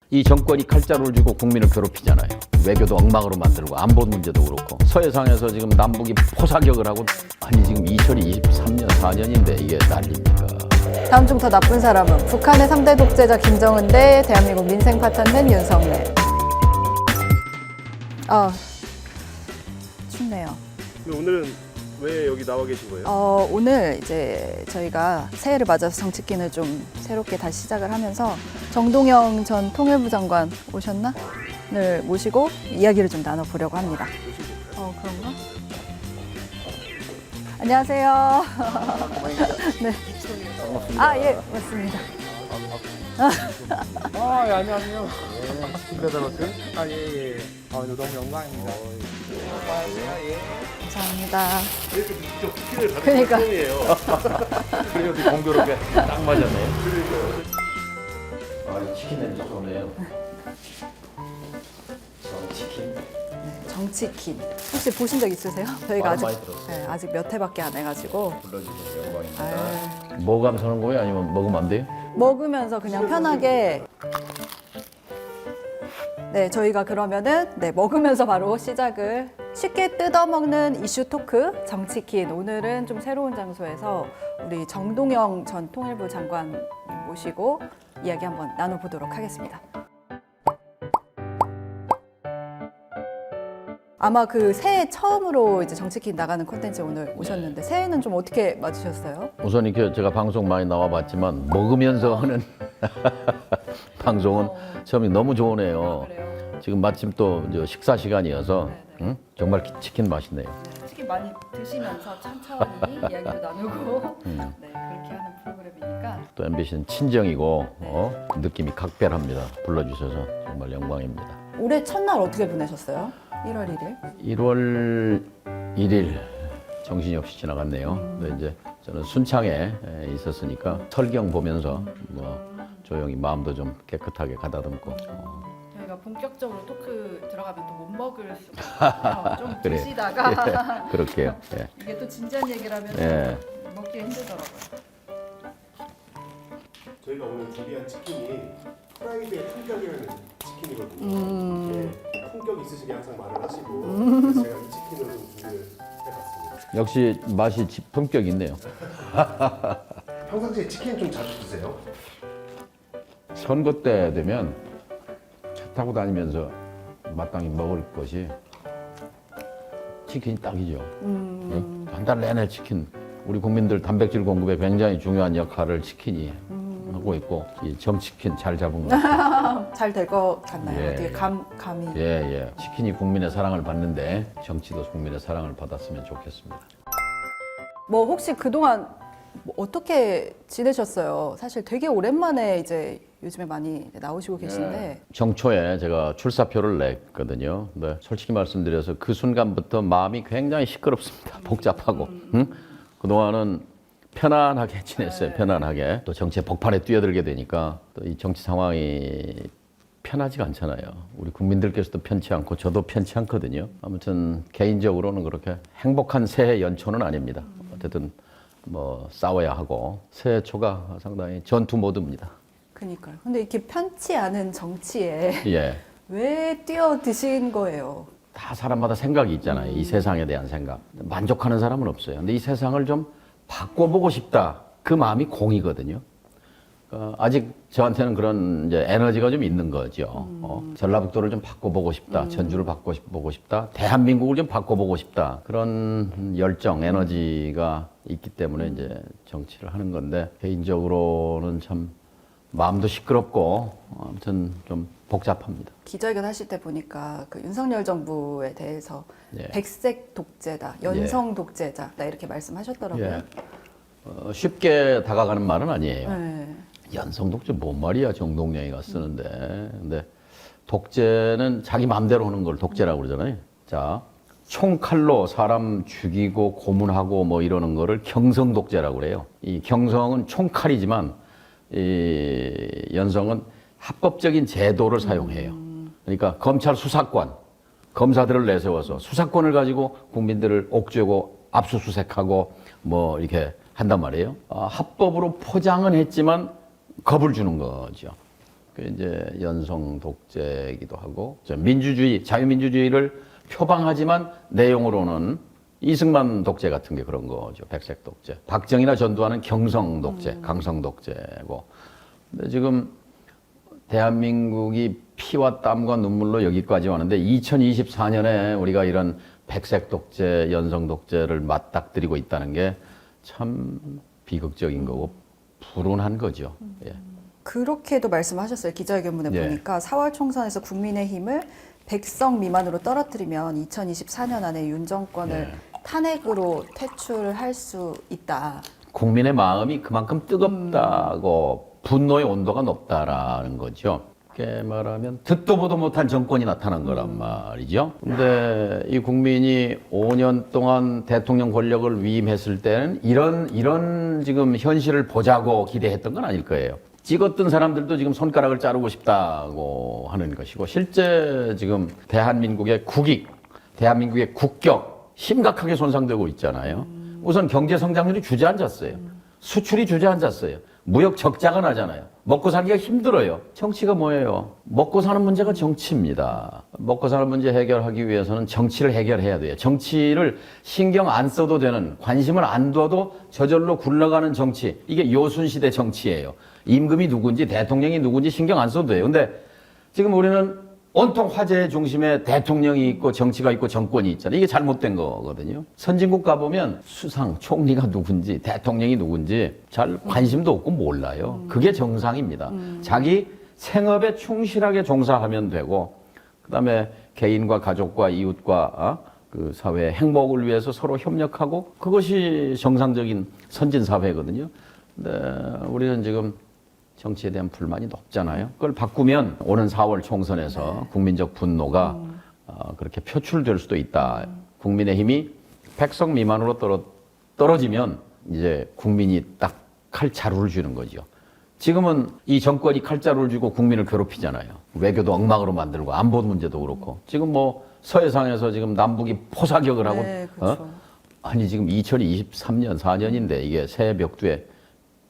이 정권이 칼자루를 쥐고 국민을 괴롭히잖아요. 외교도 엉망으로 만들고 안보 문제도 그렇고 서해상에서 지금 남북이 포사격을 하고 아니 지금 2023년 4년인데 이게 난립니까? 다음 중 더 나쁜 사람은 북한의 3대 독재자 김정은 대 대한민국 민생 파탄된 윤석열. 춥네요. 근데 오늘은 왜 여기 나와 계신 거예요? 오늘 이제 저희가 새해를 맞아서 정치킨을 좀 새롭게 다시 시작을 하면서 정동영 전 통일부 장관 오셨나? 를 모시고 이야기를 좀 나눠보려고 합니다. 그런가? 안녕하세요. 네. 예, 맞습니다. 예, 안녕하세요. 김배달로스. 예. 너무 영광입니다. 감사합니다. 이렇게 직접 치킨을 받은 그러니까. 건 처음이에요. 그래도 공교롭게 딱 맞았네요. 이 치킨 냄새 좋네요. 치킨. 정치킨. 혹시 보신 적 있으세요? 저희가 많이 들었어요. 아직 몇 회밖에 안 해가지고 불러주셔서 영광입니다. 뭐 감사하는 거예요? 아니면 먹으면 안 돼요? 먹으면서 그냥 편하게. 네, 저희가 그러면은 먹으면서 바로 시작을. 쉽게 뜯어먹는 이슈 토크 정치킨. 오늘은 좀 새로운 장소에서 우리 정동영 전 통일부 장관 모시고 이야기 한번 나눠보도록 하겠습니다. 아마 그 새해 처음으로 이제 정치킨 나가는 콘텐츠 오늘 오셨는데 새해는 좀 어떻게 맞으셨어요? 우선 이렇게 제가 방송 많이 나와봤지만 먹으면서 하는 방송은 처음이 너무 좋으네요. 그래요? 지금 마침 또 이제 식사 시간이어서 정말 치킨 맛있네요. 치킨 많이 드시면서 천천히 이야기도 나누고 그렇게 하는 프로그램이니까. 또 MBC는 친정이고 느낌이 각별합니다. 불러주셔서 정말 영광입니다. 올해 첫날 어떻게 보내셨어요? 1월 1일? 1월 1일 정신이 없이 지나갔네요. 근데 이제 저는 순창에 있었으니까 설경 보면서 조용히 마음도 좀 깨끗하게 가다듬고 저희가 본격적으로 토크 들어가면 또 못 먹을 수가 있어요. 좀 그래. 드시다가 예, 그렇게요. 예. 이게 또 진지한 얘기를 하면 예. 먹기가 힘들더라고요. 저희가 오늘 준비한 치킨이 프라이드의 품격이라는 치킨이거든요. 예, 품격 있으시게 항상 말을 하시고 그래서 제가 이 치킨으로 좀 준비를 해봤습니다. 역시 맛이 품격 있네요. 평상시에 치킨 좀 자주 드세요? 선거 때 되면 차 타고 다니면서 마땅히 먹을 것이 치킨이 딱이죠. 한 달 내내 치킨. 우리 국민들 단백질 공급에 굉장히 중요한 역할을 치킨이 하고 있고 이 정치킨 잘 잡은 것 같아요. 잘 될 것 같나요? 예. 어떻게 감이? 예. 치킨이 국민의 사랑을 받는데 정치도 국민의 사랑을 받았으면 좋겠습니다. 뭐 혹시 그동안 어떻게 지내셨어요? 사실 되게 오랜만에 이제 요즘에 많이 나오시고 계신데 정초에 제가 출사표를 냈거든요. 근데 솔직히 말씀드려서 그 순간부터 마음이 굉장히 시끄럽습니다. 복잡하고. 그동안은 편안하게 지냈어요. 편안하게. 또 정치의 복판에 뛰어들게 되니까 또 이 정치 상황이 편하지가 않잖아요. 우리 국민들께서도 편치 않고 저도 편치 않거든요. 아무튼 개인적으로는 그렇게 행복한 새해 연초는 아닙니다. 어쨌든 싸워야 하고 새해 초가 상당히 전투 모드입니다. 그니까요. 근데 이렇게 편치 않은 정치에 예. 왜 뛰어드신 거예요? 다 사람마다 생각이 있잖아요. 이 세상에 대한 생각. 만족하는 사람은 없어요. 근데 이 세상을 좀 바꿔보고 싶다. 그 마음이 공이거든요. 아직 저한테는 그런 이제 에너지가 좀 있는 거죠. 전라북도를 좀 바꿔보고 싶다. 전주를 바꿔보고 싶다. 대한민국을 좀 바꿔보고 싶다. 그런 열정, 에너지가 있기 때문에 이제 정치를 하는 건데 개인적으로는 참 마음도 시끄럽고 아무튼 좀 복잡합니다. 기자회견 하실 때 보니까 그 윤석열 정부에 대해서 예. 백색 독재다, 연성 독재자다 이렇게 말씀하셨더라고요. 예. 쉽게 다가가는 말은 아니에요. 네. 연성 독재 뭔 말이야 정동영이가 쓰는데. 근데 독재는 자기 마음대로 하는 걸 독재라고 그러잖아요. 자, 총칼로 사람 죽이고 고문하고 이러는 거를 경성 독재라고 그래요. 이 경성은 총칼이지만 이 연성은 합법적인 제도를 사용해요. 그러니까 검찰 수사권, 검사들을 내세워서 수사권을 가지고 국민들을 옥죄고 압수수색하고 이렇게 한단 말이에요. 합법으로 포장은 했지만 겁을 주는 거죠. 그 이제 연성 독재이기도 하고 민주주의, 자유민주주의를 표방하지만 내용으로는 이승만 독재 같은 게 그런 거죠. 백색 독재. 박정희나 전두환은 경성 독재, 강성 독재고. 근데 지금 대한민국이 피와 땀과 눈물로 여기까지 왔는데 2024년에 우리가 이런 백색 독재, 연성 독재를 맞닥뜨리고 있다는 게 참 비극적인 거고 불운한 거죠. 예. 그렇게도 말씀하셨어요. 기자회견문에 예. 보니까 4월 총선에서 국민의힘을 100석 미만으로 떨어뜨리면 2024년 안에 윤 정권을 탄핵으로 퇴출할 수 있다. 국민의 마음이 그만큼 뜨겁다고 분노의 온도가 높다라는 거죠. 쉽게 말하면 듣도 보도 못한 정권이 나타난 거란 말이죠. 근데 이 국민이 5년 동안 대통령 권력을 위임했을 때는 이런 지금 현실을 보자고 기대했던 건 아닐 거예요. 찍었던 사람들도 지금 손가락을 자르고 싶다고 하는 것이고 실제 지금 대한민국의 국익, 대한민국의 국격 심각하게 손상되고 있잖아요. 우선 경제 성장률이 주저앉았어요. 수출이 주저앉았어요. 무역 적자가 나잖아요. 먹고 살기가 힘들어요. 정치가 뭐예요? 먹고 사는 문제가 정치입니다. 먹고 사는 문제 해결하기 위해서는 정치를 해결해야 돼요. 정치를 신경 안 써도 되는, 관심을 안 둬도 저절로 굴러가는 정치. 이게 요순시대 정치예요. 임금이 누군지 대통령이 누군지 신경 안 써도 돼요. 근데 지금 우리는 온통 화제의 중심에 대통령이 있고 정치가 있고 정권이 있잖아요. 이게 잘못된 거거든요. 선진국 가보면 수상, 총리가 누군지 대통령이 누군지 잘 관심도 없고 몰라요. 그게 정상입니다. 자기 생업에 충실하게 종사하면 되고 그다음에 개인과 가족과 이웃과 그 사회의 행복을 위해서 서로 협력하고 그것이 정상적인 선진 사회거든요. 근데 우리는 지금 정치에 대한 불만이 높잖아요. 그걸 바꾸면 오는 4월 총선에서 국민적 분노가 그렇게 표출될 수도 있다. 국민의힘이 100석 미만으로 떨어지면 이제 국민이 딱 칼자루를 쥐는 거죠. 지금은 이 정권이 칼자루를 쥐고 국민을 괴롭히잖아요. 외교도 엉망으로 만들고 안보 문제도 그렇고 지금 뭐 서해상에서 지금 남북이 포사격을 하고 네, 그렇죠. 아니 지금 2023년 4년인데 이게 새 벽두에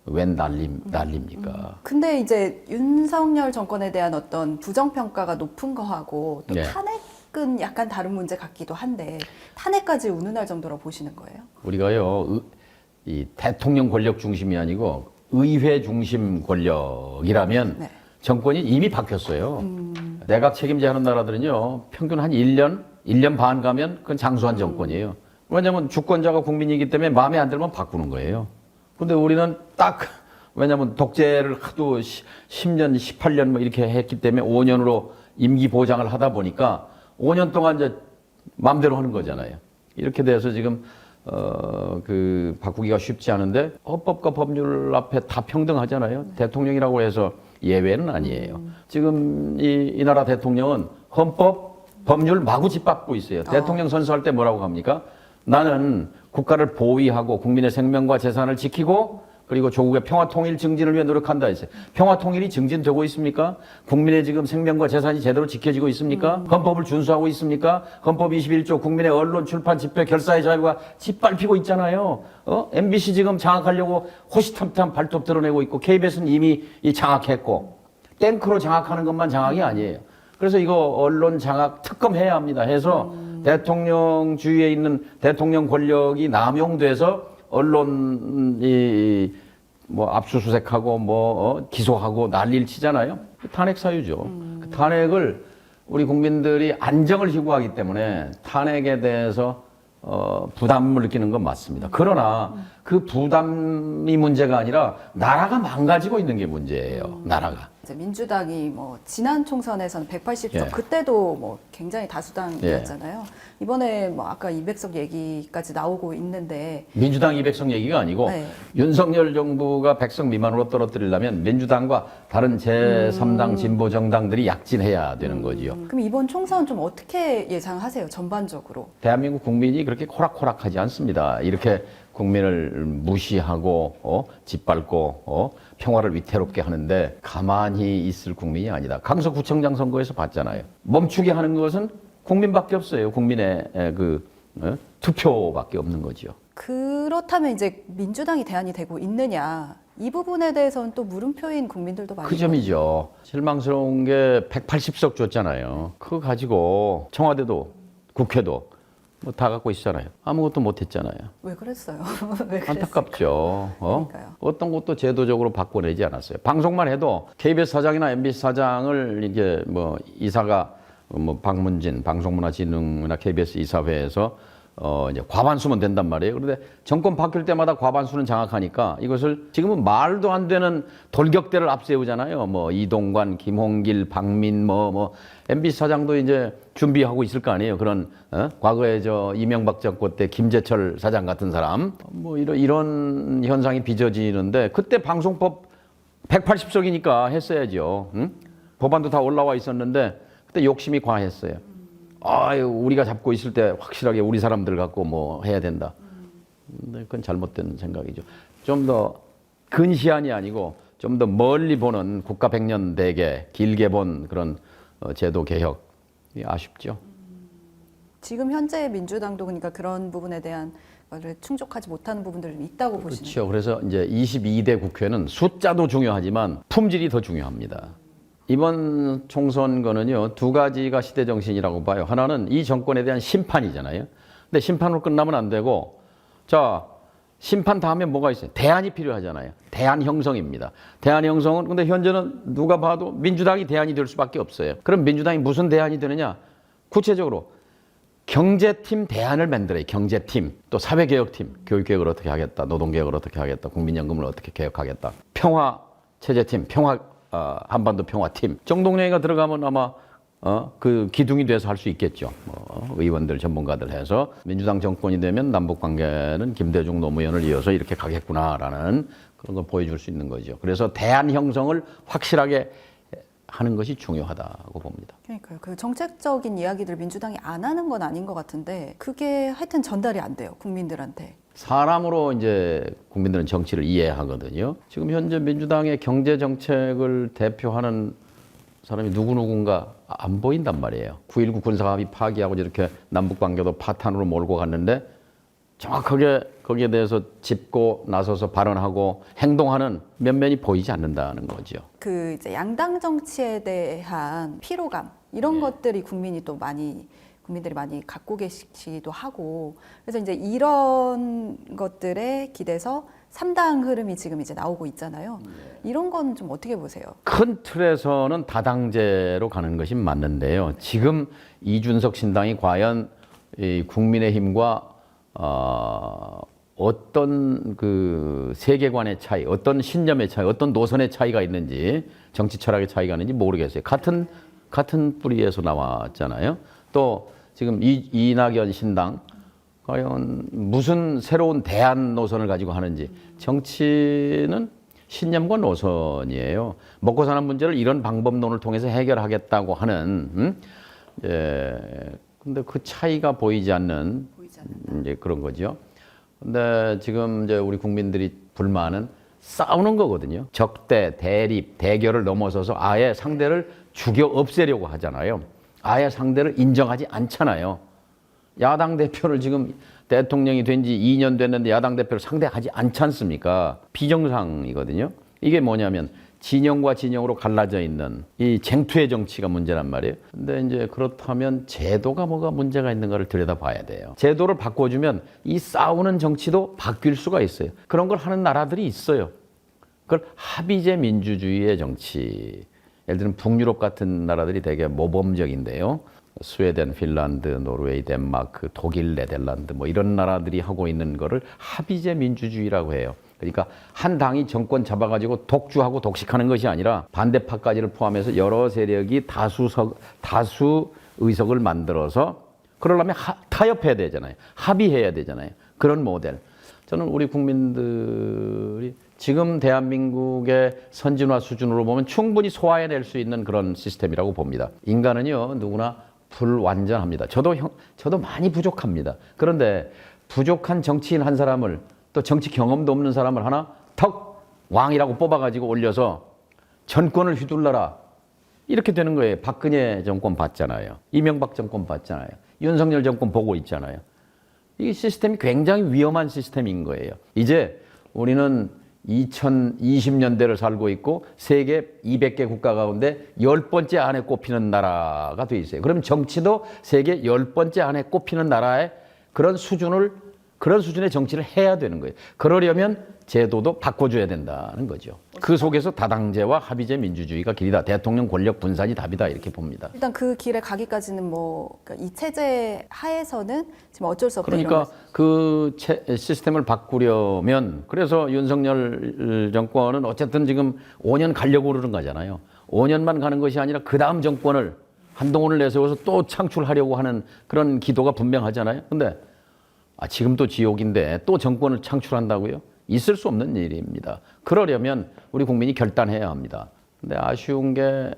웬 난립니까? 근데 이제 윤석열 정권에 대한 어떤 부정평가가 높은 거하고 또 네. 탄핵은 약간 다른 문제 같기도 한데 탄핵까지 운운할 정도로 보시는 거예요? 우리가요, 이 대통령 권력 중심이 아니고 의회 중심 권력이라면 네. 정권이 이미 바뀌었어요. 내각 책임제 하는 나라들은요, 평균 한 1년 반 가면 그건 장수한 정권이에요. 왜냐면 주권자가 국민이기 때문에 마음에 안 들면 바꾸는 거예요. 근데 우리는 딱, 왜냐면 독재를 하도 10년, 18년 뭐 이렇게 했기 때문에 5년으로 임기 보장을 하다 보니까 5년 동안 이제 마음대로 하는 거잖아요. 이렇게 돼서 지금, 바꾸기가 쉽지 않은데 헌법과 법률 앞에 다 평등하잖아요. 대통령이라고 해서 예외는 아니에요. 지금 이 나라 대통령은 헌법, 법률 마구 짓밟고 있어요. 대통령 선서할 때 뭐라고 합니까? 나는 국가를 보위하고 국민의 생명과 재산을 지키고 그리고 조국의 평화 통일 증진을 위해 노력한다 했어요. 평화 통일이 증진되고 있습니까? 국민의 지금 생명과 재산이 제대로 지켜지고 있습니까? 헌법을 준수하고 있습니까? 헌법 21조 국민의 언론, 출판, 집회, 결사의 자유가 짓밟히고 있잖아요. MBC 지금 장악하려고 호시탐탐 발톱 드러내고 있고 KBS는 이미 장악했고 탱크로 장악하는 것만 장악이 아니에요. 그래서 이거 언론 장악 특검해야 합니다. 해서 대통령 주위에 있는 대통령 권력이 남용돼서 언론이 뭐 압수수색하고 기소하고 난리를 치잖아요. 탄핵 사유죠. 그 탄핵을 우리 국민들이 안정을 희구하기 때문에 탄핵에 대해서 부담을 느끼는 건 맞습니다. 그러나 그 부담이 문제가 아니라 나라가 망가지고 있는 게 문제예요. 나라가. 이제 민주당이 뭐 지난 총선에서는 180석 예. 그때도 뭐 굉장히 다수당이었잖아요. 이번에 뭐 아까 200석 얘기까지 나오고 있는데 민주당 200석 얘기가 아니고 네. 윤석열 정부가 100석 미만으로 떨어뜨리려면 민주당과 다른 제3당 진보 정당들이 약진해야 되는 거지요. 그럼 이번 총선 좀 어떻게 예상하세요? 전반적으로. 대한민국 국민이 그렇게 호락호락하지 않습니다. 이렇게 국민을 무시하고 짓밟고 평화를 위태롭게 하는데 가만히 있을 국민이 아니다. 강서구청장 선거에서 봤잖아요. 멈추게 하는 것은 국민밖에 없어요. 국민의 투표밖에 없는 거죠. 그렇다면 이제 민주당이 대안이 되고 있느냐? 이 부분에 대해서는 또 물음표인 국민들도 많이 그 점이죠. 실망스러운 게 180석 줬잖아요. 그거 가지고 청와대도 국회도 뭐 다 갖고 있잖아요. 아무것도 못 했잖아요. 왜 그랬어요? 왜 그랬어요? 안타깝죠. 그러니까요. 어떤 것도 제도적으로 바꿔내지 않았어요. 방송만 해도 KBS 사장이나 MBC 사장을 이제 뭐 이사가 뭐 박문진 방송문화진흥이나 KBS 이사회에서 이제 과반수면 된단 말이에요. 그런데 정권 바뀔 때마다 과반수는 장악하니까 이것을 지금은 말도 안 되는 돌격대를 앞세우잖아요. 뭐 이동관, 김홍길, 박민 뭐 MBC 사장도 이제 준비하고 있을 거 아니에요. 그런 과거에 저 이명박 정권 때 김재철 사장 같은 사람 뭐 이런 현상이 빚어지는데 그때 방송법 180석이니까 했어야죠. 응? 법안도 다 올라와 있었는데 그때 욕심이 과했어요. 아유, 우리가 잡고 있을 때 확실하게 우리 사람들 갖고 뭐 해야 된다. 근데 그건 잘못된 생각이죠. 좀 더 근시안이 아니고 좀 더 멀리 보는 국가 백년 대계, 길게 본 그런 제도 개혁이 아쉽죠. 지금 현재 민주당도 그러니까 그런 부분에 대한 거를 충족하지 못하는 부분들이 있다고 보시는 그렇죠. 그래서 이제 22대 국회는 숫자도 중요하지만 품질이 더 중요합니다. 이번 총선거는요, 두 가지가 시대 정신이라고 봐요. 하나는 이 정권에 대한 심판이잖아요. 근데 심판으로 끝나면 안 되고, 자, 심판 다음에 뭐가 있어요? 대안이 필요하잖아요. 대안 형성입니다. 대안 형성은 근데 현재는 누가 봐도 민주당이 대안이 될 수밖에 없어요. 그럼 민주당이 무슨 대안이 되느냐? 구체적으로 경제팀 대안을 만들어요. 경제팀, 또 사회개혁팀, 교육개혁을 어떻게 하겠다, 노동개혁을 어떻게 하겠다, 국민연금을 어떻게 개혁하겠다, 평화체제팀, 한반도 평화팀. 정동영이가 들어가면 아마 그 기둥이 돼서 할 수 있겠죠. 의원들, 전문가들 해서 민주당 정권이 되면 남북 관계는 김대중 노무현을 이어서 이렇게 가겠구나라는 그런 걸 보여줄 수 있는 거죠. 그래서 대안 형성을 확실하게 하는 것이 중요하다고 봅니다. 그러니까요. 그 정책적인 이야기들 민주당이 안 하는 건 아닌 것 같은데 그게 하여튼 전달이 안 돼요. 국민들한테. 사람으로 이제 국민들은 정치를 이해하거든요. 지금 현재 민주당의 경제 정책을 대표하는 사람이 누구누군가 안 보인단 말이에요. 9.19 군사합의 파기하고 이렇게 남북 관계도 파탄으로 몰고 갔는데 정확하게 거기에 대해서 짚고 나서서 발언하고 행동하는 면면이 보이지 않는다는 거죠. 그 이제 양당 정치에 대한 피로감 이런 것들이 국민들이 많이 갖고 계시기도 하고 그래서 이제 이런 것들에 기대서 3당 흐름이 지금 이제 나오고 있잖아요. 이런 건 좀 어떻게 보세요? 큰 틀에서는 다당제로 가는 것이 맞는데요. 지금 이준석 신당이 과연 이 국민의힘과 어떤 그 세계관의 차이, 어떤 신념의 차이, 어떤 노선의 차이가 있는지, 정치 철학의 차이가 있는지 모르겠어요. 같은 뿌리에서 나왔잖아요. 또 지금 이낙연 신당 과연 무슨 새로운 대안 노선을 가지고 하는지. 정치는 신념과 노선이에요. 먹고 사는 문제를 이런 방법론을 통해서 해결하겠다고 하는 근데 그 차이가 보이지 않는 이제 그런 거죠. 근데 지금 이제 우리 국민들이 불만은 싸우는 거거든요. 적대, 대립, 대결을 넘어서서 아예 상대를 죽여 없애려고 하잖아요. 아예 상대를 인정하지 않잖아요. 야당 대표를 지금 대통령이 된 지 2년 됐는데 야당 대표를 상대하지 않지 않습니까? 비정상이거든요. 이게 뭐냐면 진영과 진영으로 갈라져 있는 이 쟁투의 정치가 문제란 말이에요. 근데 이제 그렇다면 제도가 뭐가 문제가 있는가를 들여다봐야 돼요. 제도를 바꿔주면 이 싸우는 정치도 바뀔 수가 있어요. 그런 걸 하는 나라들이 있어요. 그걸 합의제 민주주의의 정치. 예를 들면 북유럽 같은 나라들이 되게 모범적인데요. 스웨덴, 핀란드, 노르웨이, 덴마크, 독일, 네덜란드 뭐 이런 나라들이 하고 있는 거를 합의제 민주주의라고 해요. 그러니까 한 당이 정권 잡아가지고 독주하고 독식하는 것이 아니라 반대파까지를 포함해서 여러 세력이 다수 의석을 만들어서 그러려면 타협해야 되잖아요. 합의해야 되잖아요. 그런 모델. 저는 우리 국민들이 지금 대한민국의 선진화 수준으로 보면 충분히 소화해낼 수 있는 그런 시스템이라고 봅니다. 인간은요, 누구나 불완전합니다. 저도 많이 부족합니다. 그런데 부족한 정치인 한 사람을 또 정치 경험도 없는 사람을 하나 턱 왕이라고 뽑아가지고 올려서 정권을 휘둘러라. 이렇게 되는 거예요. 박근혜 정권 봤잖아요. 이명박 정권 봤잖아요. 윤석열 정권 보고 있잖아요. 이 시스템이 굉장히 위험한 시스템인 거예요. 이제 우리는 2020년대를 살고 있고 세계 200개 국가 가운데 10번째 안에 꼽히는 나라가 돼 있어요. 그럼 정치도 세계 10번째 안에 꼽히는 나라의 그런 수준의 정치를 해야 되는 거예요. 그러려면 제도도 바꿔줘야 된다는 거죠. 그 속에서 다당제와 합의제 민주주의가 길이다. 대통령 권력 분산이 답이다. 이렇게 봅니다. 일단 그 길에 가기까지는 뭐 이 체제 하에서는 지금 어쩔 수 없다. 그러니까 그 시스템을 바꾸려면 그래서 윤석열 정권은 어쨌든 지금 5년 가려고 그러는 거잖아요. 5년만 가는 것이 아니라 그 다음 정권을 한동훈을 내세워서 또 창출하려고 하는 그런 기도가 분명하잖아요. 근데 지금도 지옥인데 또 정권을 창출한다고요? 있을 수 없는 일입니다. 그러려면 우리 국민이 결단해야 합니다. 근데 아쉬운 게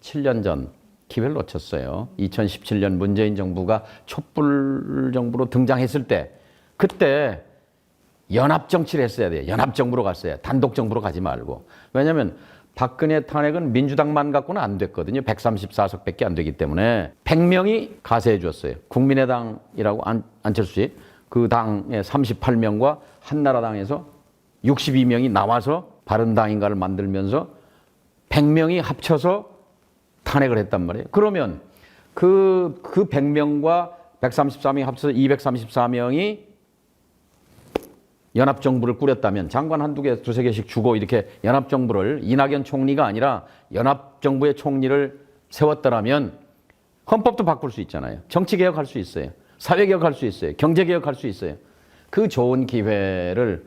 7년 전 기회를 놓쳤어요. 2017년 문재인 정부가 촛불 정부로 등장했을 때 그때 연합 정치를 했어야 돼요. 연합 정부로 갔어야 단독 정부로 가지 말고. 왜냐하면 박근혜 탄핵은 민주당만 갖고는 안 됐거든요. 134석밖에 안 되기 때문에 100명이 가세해 줬어요. 국민의당이라고 안철수 씨, 그 당의 38명과 한나라당에서 62명이 나와서 바른당인가를 만들면서 100명이 합쳐서 탄핵을 했단 말이에요. 그러면 그 100명과 134명이 합쳐서 234명이 연합정부를 꾸렸다면 장관 한두 개, 두세 개씩 주고 이렇게 연합정부를 이낙연 총리가 아니라 연합정부의 총리를 세웠더라면 헌법도 바꿀 수 있잖아요. 정치개혁할 수 있어요. 사회개혁할 수 있어요. 경제개혁할 수 있어요. 그 좋은 기회를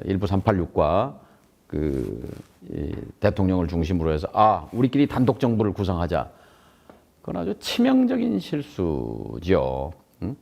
일부 386과 대통령을 중심으로 해서 우리끼리 단독 정부를 구성하자. 그건 아주 치명적인 실수죠. 응?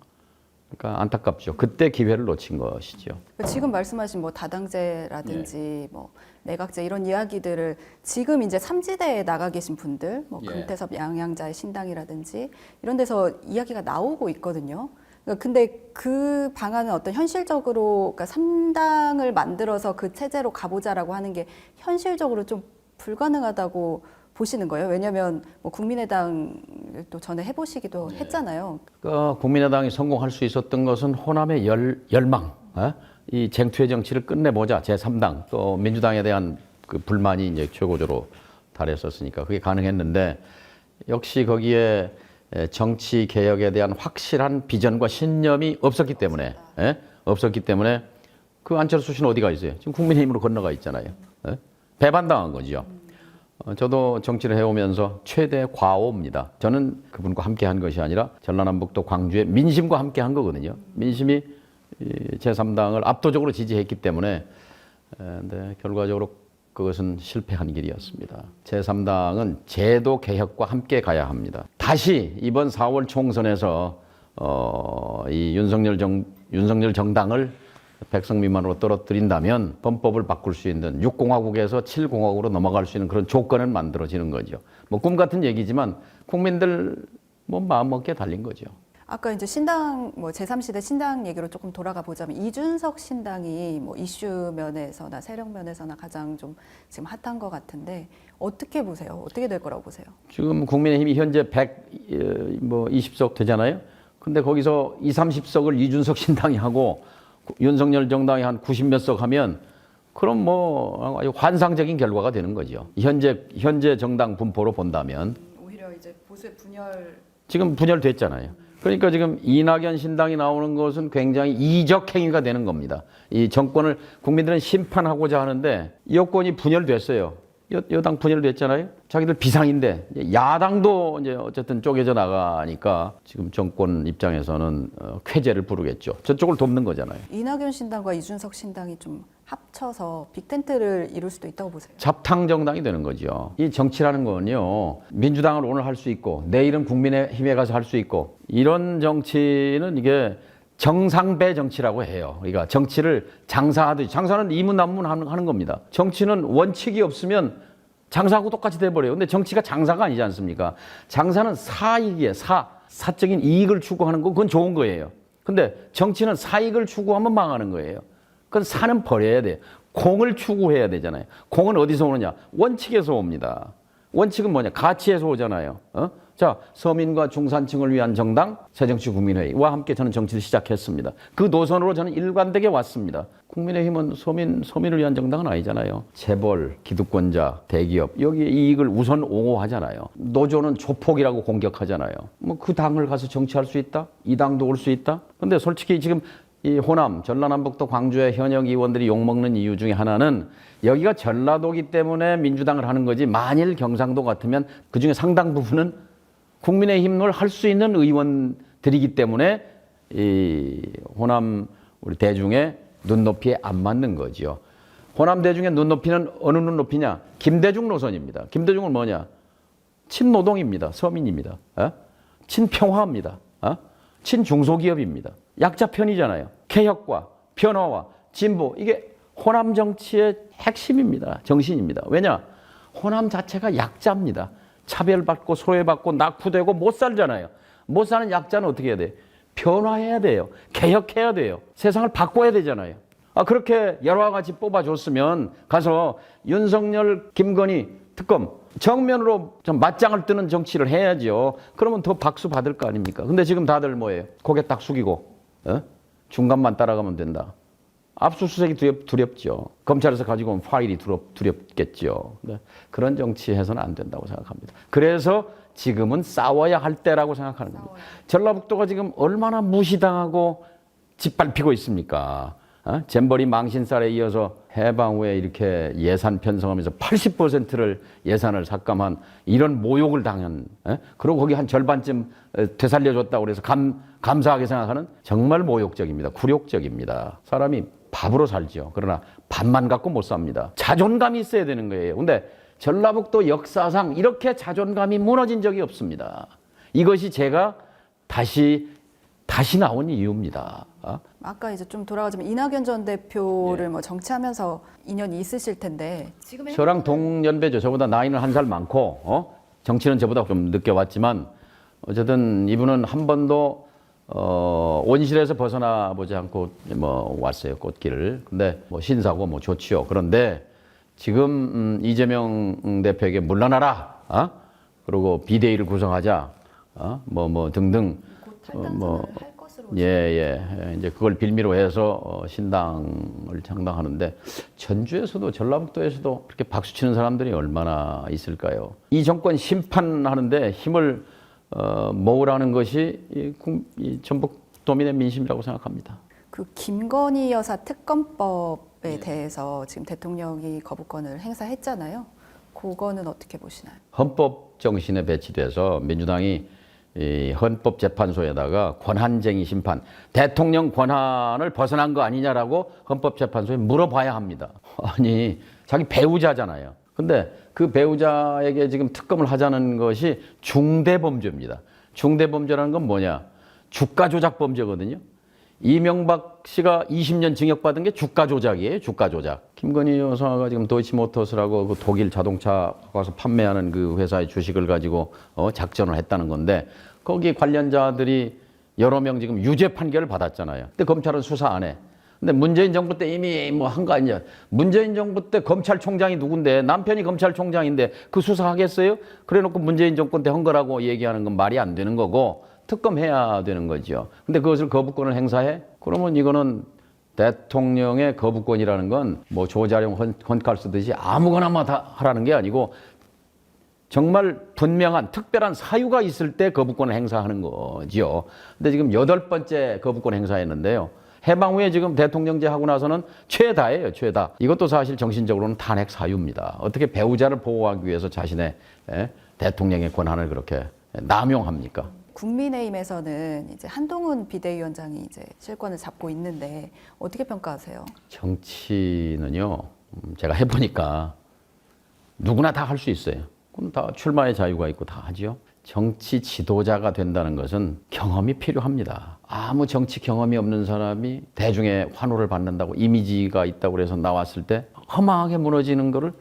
그러니까 안타깝죠. 그때 기회를 놓친 것이죠. 지금 말씀하신 뭐 다당제라든지 뭐 내각제 이런 이야기들을 지금 이제 삼지대에 나가 계신 분들, 뭐 금태섭 양양자의 신당이라든지 이런 데서 이야기가 나오고 있거든요. 그러니까 근데 그 방안은 어떤 현실적으로 그러니까 3당을 만들어서 그 체제로 가보자라고 하는 게 현실적으로 좀 불가능하다고 보시는 거예요? 왜냐하면 뭐 국민의당 또 전에 해보시기도 했잖아요. 국민의당이 성공할 수 있었던 것은 호남의 열망, 이 쟁투의 정치를 끝내보자. 제3당 또 민주당에 대한 그 불만이 이제 최고조로 달했었으니까 그게 가능했는데 역시 거기에 정치 개혁에 대한 확실한 비전과 신념이 없었기 때문에 그 안철수 씨는 어디가 있어요? 지금 국민의힘으로 건너가 있잖아요. 배반당한 거죠. 저도 정치를 해오면서 최대 과오입니다. 저는 그분과 함께 한 것이 아니라 전라남북도 광주의 민심과 함께 한 거거든요. 민심이 제3당을 압도적으로 지지했기 때문에 근데 결과적으로 그것은 실패한 길이었습니다. 제3당은 제도 개혁과 함께 가야 합니다. 다시 이번 4월 총선에서 이 윤석열 정당을 백성 미만으로 떨어뜨린다면 헌법을 바꿀 수 있는 6공화국에서 7공화국으로 넘어갈 수 있는 그런 조건은 만들어지는 거죠. 뭐 꿈 같은 얘기지만 국민들 뭐 마음 먹기에 달린 거죠. 아까 이제 신당 뭐 제3시대 신당 얘기로 조금 돌아가 보자면 이준석 신당이 뭐 이슈 면에서나 세력 면에서나 가장 좀 지금 핫한 것 같은데 어떻게 보세요? 어떻게 될 거라고 보세요? 지금 국민의힘이 현재 120석 되잖아요. 근데 거기서 30석을 이준석 신당이 하고 윤석열 정당이 한 90몇 석 하면 그럼 뭐 아주 환상적인 결과가 되는 거죠. 현재 정당 분포로 본다면 오히려 이제 보수의 분열 지금 분열됐잖아요. 그러니까 지금 이낙연 신당이 나오는 것은 굉장히 이적 행위가 되는 겁니다. 이 정권을 국민들은 심판하고자 하는데 여권이 분열됐어요. 여당 분열됐잖아요. 자기들 비상인데 야당도 이제 어쨌든 쪼개져 나가니까 지금 정권 입장에서는 쾌재를 부르겠죠. 저쪽을 돕는 거잖아요. 이낙연 신당과 이준석 신당이 좀 합쳐서 빅텐트를 이룰 수도 있다고 보세요. 잡탕 정당이 되는 거죠. 이 정치라는 건요. 민주당을 오늘 할 수 있고 내일은 국민의힘에 가서 할 수 있고 이런 정치는 이게 정상배 정치라고 해요. 그러니까 정치를 장사하듯이 장사는 이문난문하는 겁니다. 정치는 원칙이 없으면 장사하고 똑같이 돼버려요. 근데 정치가 장사가 아니지 않습니까? 장사는 사익이에요. 사적인 이익을 추구하는 거 그건 좋은 거예요. 근데 정치는 사익을 추구하면 망하는 거예요. 그건 사는 버려야 돼요. 공을 추구해야 되잖아요. 공은 어디서 오느냐? 원칙에서 옵니다. 원칙은 뭐냐? 가치에서 오잖아요. 자, 서민과 중산층을 위한 정당 새정치국민회의와 함께 저는 정치를 시작했습니다. 그 노선으로 저는 일관되게 왔습니다. 국민의힘은 서민을 위한 정당은 아니잖아요. 재벌, 기득권자, 대기업 여기 이익을 우선 옹호하잖아요. 노조는 조폭이라고 공격하잖아요. 뭐 그 당을 가서 정치할 수 있다? 이 당도 올 수 있다? 근데 솔직히 지금 이 호남, 전라남북도 광주의 현역 의원들이 욕먹는 이유 중에 하나는 여기가 전라도기 때문에 민주당을 하는 거지 만일 경상도 같으면 그중에 상당 부분은 국민의힘을 할 수 있는 의원들이기 때문에 이 호남 우리 대중의 눈높이에 안 맞는 거지요. 호남 대중의 눈높이는 어느 눈높이냐? 김대중 노선입니다. 김대중은 뭐냐? 친노동입니다. 서민입니다. 친평화입니다. 친중소기업입니다. 약자 편이잖아요. 개혁과 변화와 진보 이게 호남 정치의 핵심입니다. 정신입니다. 왜냐? 호남 자체가 약자입니다. 차별받고 소외받고 낙후되고 못 살잖아요. 못 사는 약자는 어떻게 해야 돼요? 변화해야 돼요. 개혁해야 돼요. 세상을 바꿔야 되잖아요. 그렇게 여러 가지 뽑아줬으면 가서 윤석열, 김건희 특검 정면으로 좀 맞짱을 뜨는 정치를 해야죠. 그러면 더 박수 받을 거 아닙니까? 근데 지금 다들 뭐예요? 고개 딱 숙이고 중간만 따라가면 된다. 압수수색이 두렵죠. 검찰에서 가지고 온 파일이 두렵겠죠. 그런 정치 해서는 안 된다고 생각합니다. 그래서 지금은 싸워야 할 때라고 생각하는 겁니다. 전라북도가 지금 얼마나 무시당하고 짓밟히고 있습니까? 잼버리 망신살에 이어서 해방 후에 이렇게 예산 편성하면서 80%를 예산을 삭감한 이런 모욕을 당한, 그리고 거기 한 절반쯤 되살려줬다고 그래서 감사하게 생각하는 정말 모욕적입니다. 굴욕적입니다. 사람이 밥으로 살죠. 그러나 밥만 갖고 못 삽니다. 자존감이 있어야 되는 거예요. 근데 전라북도 역사상 이렇게 자존감이 무너진 적이 없습니다. 이것이 제가 다시 나온 이유입니다. 아까 이제 좀 돌아가자면 이낙연 전 대표를 뭐 정치하면서 인연이 있으실 텐데 지금의 저랑 동년배죠. 저보다 나이는 한 살 많고 정치는 저보다 좀 늦게 왔지만 어쨌든 이분은 한 번도 온실에서 벗어나 보지 않고 뭐 왔어요. 꽃길을. 근데 뭐 신사고 뭐 좋지요. 그런데 지금 이재명 대표에게 물러나라. 그리고 비대위를 구성하자. 뭐 등등. 할 것으로 이제 그걸 빌미로 해서 신당을 창당하는데 전주에서도 전라북도에서도 그렇게 박수 치는 사람들이 얼마나 있을까요? 이 정권 심판하는데 힘을 모으라는 것이 이 전북도민의 민심이라고 생각합니다. 그 김건희 여사 특검법에 대해서 지금 대통령이 거부권을 행사했잖아요. 그거는 어떻게 보시나요? 헌법 정신에 배치돼서 민주당이 이 헌법재판소에다가 권한쟁의 심판, 대통령 권한을 벗어난 거 아니냐라고 헌법재판소에 물어봐야 합니다. 아니, 자기 배우자잖아요. 근데 그 배우자에게 지금 특검을 하자는 것이 중대범죄입니다. 중대범죄라는 건 뭐냐? 주가 조작 범죄거든요. 이명박 씨가 20년 징역받은 게 주가 조작이에요. 주가 조작. 김건희 여사가 지금 도이치모터스라고 그 독일 자동차 가서 판매하는 그 회사의 주식을 가지고 작전을 했다는 건데 거기 관련자들이 여러 명 지금 유죄 판결을 받았잖아요. 근데 검찰은 수사 안 해. 근데 문재인 정부 때 이미 뭐 한 거 아니냐. 문재인 정부 때 검찰총장이 누군데 남편이 검찰총장인데 그 수사하겠어요? 그래 놓고 문재인 정권 때 한 거라고 얘기하는 건 말이 안 되는 거고 특검해야 되는 거죠. 근데 그것을 거부권을 행사해? 그러면 이거는 대통령의 거부권이라는 건 뭐 조자룡 헌칼 쓰듯이 아무거나 다 하라는 게 아니고 정말 분명한 특별한 사유가 있을 때 거부권을 행사하는 거죠. 근데 지금 8번째 거부권 행사했는데요. 해방 후에 지금 대통령제 하고 나서는 최다예요, 최다. 이것도 사실 정신적으로는 탄핵 사유입니다. 어떻게 배우자를 보호하기 위해서 자신의 대통령의 권한을 그렇게 남용합니까? 국민의힘에서는 이제 한동훈 비대위원장이 이제 실권을 잡고 있는데 어떻게 평가하세요? 정치는요, 제가 해보니까 누구나 다 할 수 있어요. 그럼 다 출마의 자유가 있고 다 하지요. 정치 지도자가 된다는 것은 경험이 필요합니다. 아무 정치 경험이 없는 사람이 대중의 환호를 받는다고 이미지가 있다고 해서 나왔을 때 허망하게 무너지는 거를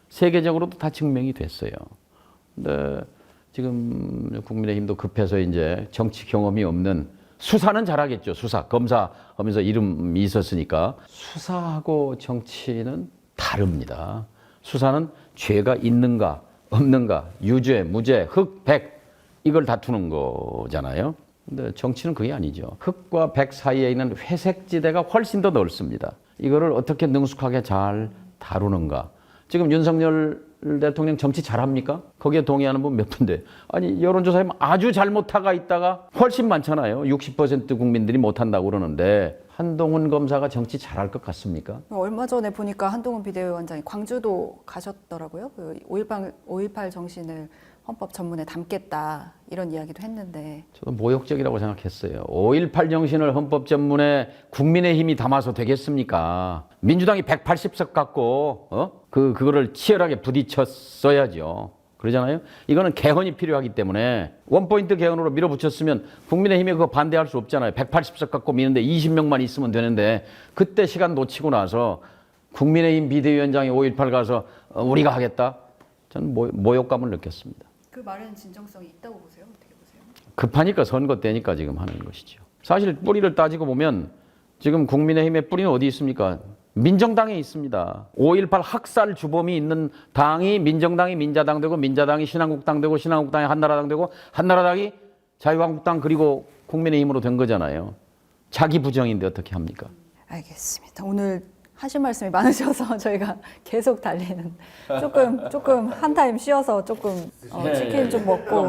세계적으로도 다 증명이 됐어요. 근데 지금 국민의힘도 급해서 이제 정치 경험이 없는 수사는 잘하겠죠. 수사, 검사 하면서 이름이 있었으니까. 수사하고 정치는 다릅니다. 수사는 죄가 있는가 없는가, 유죄, 무죄, 흑, 백 이걸 다투는 거잖아요. 근데 정치는 그게 아니죠. 흑과 백 사이에 있는 회색 지대가 훨씬 더 넓습니다. 이거를 어떻게 능숙하게 잘 다루는가. 지금 윤석열 대통령 정치 잘합니까? 거기에 동의하는 분 몇 분데. 아니 여론조사에 아주 잘 못하가 있다가 훨씬 많잖아요. 60% 국민들이 못한다고 그러는데 한동훈 검사가 정치 잘할 것 같습니까? 얼마 전에 보니까 한동훈 비대위원장이 광주도 가셨더라고요. 그 5.18 정신을 헌법 전문에 담겠다 이런 이야기도 했는데 저도 모욕적이라고 생각했어요. 5.18 정신을 헌법 전문에 국민의힘이 담아서 되겠습니까? 민주당이 180석 갖고 그거를 치열하게 부딪혔어야죠. 그러잖아요. 이거는 개헌이 필요하기 때문에 원포인트 개헌으로 밀어붙였으면 국민의힘이 그거 반대할 수 없잖아요. 180석 갖고 미는데 20명만 있으면 되는데 그때 시간 놓치고 나서 국민의힘 비대위원장이 5.18 가서 우리가 하겠다? 저는 모욕감을 느꼈습니다. 그 말에는 진정성이 있다고 보세요? 어떻게 보세요? 급하니까 선거 때니까 지금 하는 것이죠. 사실 뿌리를 따지고 보면 지금 국민의힘의 뿌리는 어디 있습니까? 민정당에 있습니다. 5.18 학살 주범이 있는 당이 민정당이 민자당 되고 민자당이 신한국당 되고 신한국당이 한나라당 되고 한나라당이 자유한국당 그리고 국민의힘으로 된 거잖아요. 자기 부정인데 어떻게 합니까? 알겠습니다. 오늘 하신 말씀이 많으셔서 저희가 계속 달리는 조금 한 타임 쉬어서 조금 치킨 좀 먹고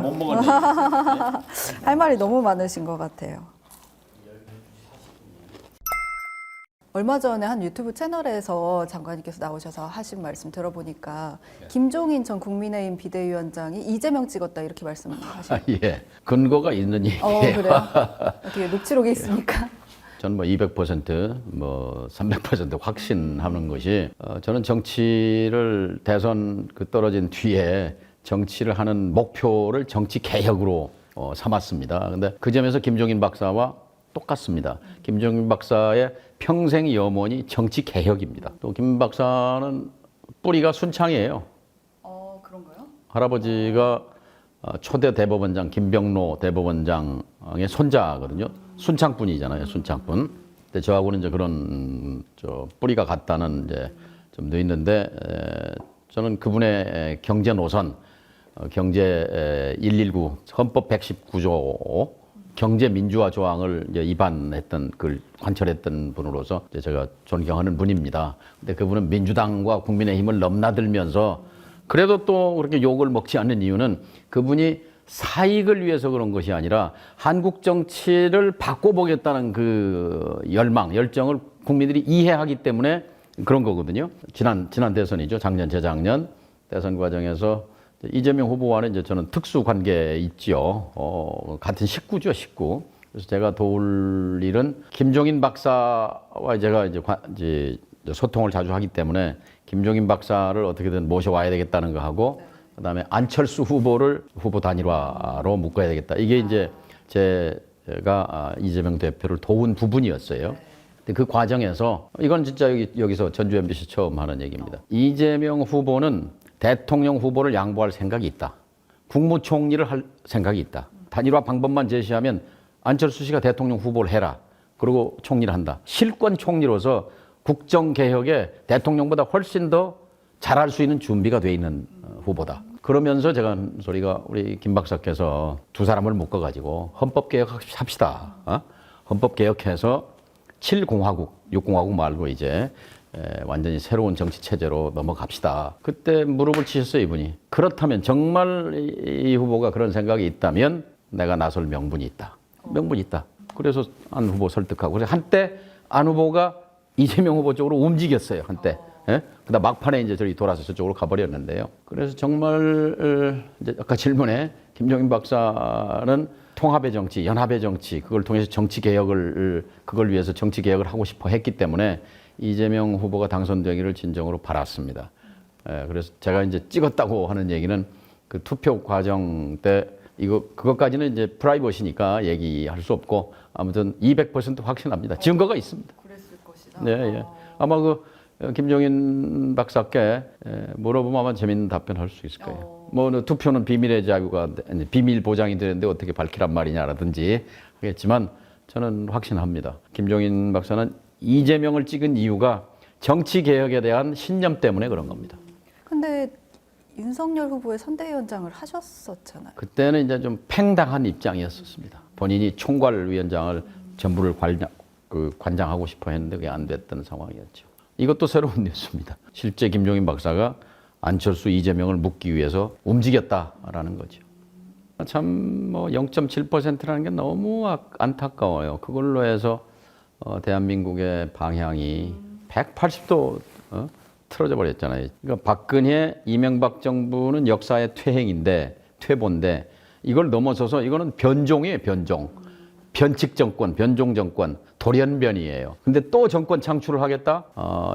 할 말이 너무 많으신 것 같아요. 얼마 전에 한 유튜브 채널에서 장관님께서 나오셔서 하신 말씀 들어보니까 김종인 전 국민의힘 비대위원장이 이재명 찍었다 이렇게 말씀하시죠. 예, 근거가 있는 얘기예요. 그래요? 어떻게 녹취록이 있습니까? 저는 뭐 200%, 뭐 300% 확신하는 것이 저는 정치를 대선 떨어진 뒤에 정치를 하는 목표를 정치 개혁으로 삼았습니다. 근데 그 점에서 김종인 박사와 똑같습니다. 김종인 박사의 평생 염원이 정치 개혁입니다. 또 김 박사는 뿌리가 순창이에요. 그런가요? 할아버지가 초대 대법원장 김병로 대법원장의 손자거든요. 순창분이잖아요, 순창분. 근데 저하고는 이제 그런 뿌리가 같다는 이제 좀 돼 있는데 저는 그분의 경제 노선, 경제 119 헌법 119조 경제 민주화 조항을 이제 위반했던 그걸 관철했던 분으로서 이제 제가 존경하는 분입니다. 근데 그분은 민주당과 국민의힘을 넘나들면서 그래도 또 그렇게 욕을 먹지 않는 이유는 그분이 사익을 위해서 그런 것이 아니라 한국 정치를 바꿔보겠다는 그 열망, 열정을 국민들이 이해하기 때문에 그런 거거든요. 지난 대선이죠. 작년, 재작년 대선 과정에서 이재명 후보와는 이제 저는 특수 관계에 있지요. 같은 식구죠, 식구. 그래서 제가 도울 일은 김종인 박사와 제가 이제 소통을 자주 하기 때문에 김종인 박사를 어떻게든 모셔와야 되겠다는 거 하고 그다음에 안철수 후보를 후보 단일화로 묶어야 되겠다. 이게 이제 제가 이재명 대표를 도운 부분이었어요. 근데 그 과정에서 이건 진짜 여기서 전주 MBC 처음 하는 얘기입니다. 이재명 후보는 대통령 후보를 양보할 생각이 있다. 국무총리를 할 생각이 있다. 단일화 방법만 제시하면 안철수 씨가 대통령 후보를 해라. 그리고 총리를 한다. 실권 총리로서 국정개혁에 대통령보다 훨씬 더 잘할 수 있는 준비가 돼 있는 후보다. 그러면서 제가 한 소리가 우리 김 박사께서 두 사람을 묶어가지고 헌법개혁합시다. 헌법개혁해서 7공화국, 6공화국 말고 이제 완전히 새로운 정치 체제로 넘어갑시다. 그때 무릎을 치셨어요, 이분이. 그렇다면 정말 이 후보가 그런 생각이 있다면 내가 나설 명분이 있다. 명분이 있다. 그래서 안 후보 설득하고. 그래서 한때 안 후보가 이재명 후보 쪽으로 움직였어요, 한때. 예? 그다음 막판에 이제 저기 돌아서 저쪽으로 가버렸는데요. 그래서 정말 이제 아까 질문에 김종인 박사는 통합의 정치, 연합의 정치, 그걸 통해서 정치 개혁을 그걸 위해서 정치 개혁을 하고 싶어 했기 때문에 이재명 후보가 당선되기를 진정으로 바랐습니다. 그래서 제가 이제 찍었다고 하는 얘기는 그 투표 과정 때 그것까지는 이제 프라이버시니까 얘기할 수 없고 아무튼 200% 확신합니다. 증거가 있습니다. 그랬을 것이다. 네, 예. 아마 김종인 박사께 물어보면 아마 재밌는 답변할 수 있을 거예요. 뭐 투표는 비밀의 자유가 비밀 보장이 되는데 어떻게 밝히란 말이냐라든지 하겠지만 저는 확신합니다. 김종인 박사는 이재명을 찍은 이유가 정치 개혁에 대한 신념 때문에 그런 겁니다. 근데 윤석열 후보의 선대위원장을 하셨었잖아요. 그때는 이제 좀 팽당한 입장이었습니다. 본인이 총괄위원장을 전부를 관장하고 싶어 했는데 그게 안 됐던 상황이었죠. 이것도 새로운 뉴스입니다. 실제 김종인 박사가 안철수, 이재명을 묶기 위해서 움직였다라는 거죠. 참 뭐 0.7%라는 게 너무 안타까워요. 그걸로 해서 대한민국의 방향이 180도 틀어져 버렸잖아요. 그러니까 박근혜, 이명박 정부는 역사의 퇴보인데 이걸 넘어서서 이거는 변종이에요, 변종. 변칙 정권, 변종 정권, 돌연변이에요. 근데 또 정권 창출을 하겠다?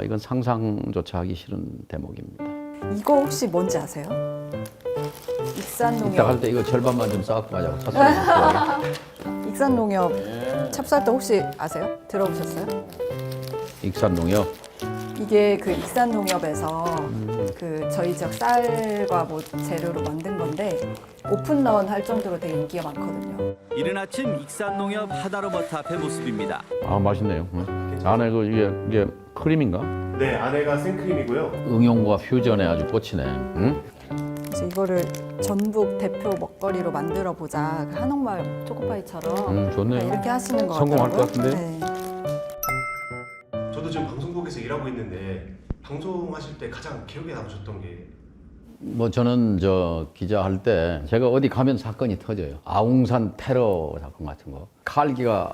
이건 상상조차 하기 싫은 대목입니다. 이거 혹시 뭔지 아세요? 익산농협. 이따 갈 때 이거 절반만 좀 싸갖고 가자고 샀어요. 익산농협 찹쌀떡 혹시 아세요? 들어보셨어요? 익산농협. 이게 그 익산농협에서 그 저희 지역 쌀과 뭐 재료로 만든 건데 오픈런 할 정도로 되게 인기가 많거든요. 이른 아침 익산농협 하다로버터 앞의 모습입니다. 아 맛있네요. 안에 그 이게 크림인가? 네, 안에가 생크림이고요. 응용과 퓨전에 아주 꽂히네. 응? 그래서 이거를 전북 대표 먹거리로 만들어 보자. 그 한옥마을 초코파이처럼 좋네요. 이렇게 하시는 거 성공할 것 같더라고요. 같은데? 네. 저도 지금 방송국에서 일하고 있는데 방송하실 때 가장 기억에 남으셨던 게 뭐 저는 저 기자할 때 제가 어디 가면 사건이 터져요. 아웅산 테러 사건 같은 거. 칼기가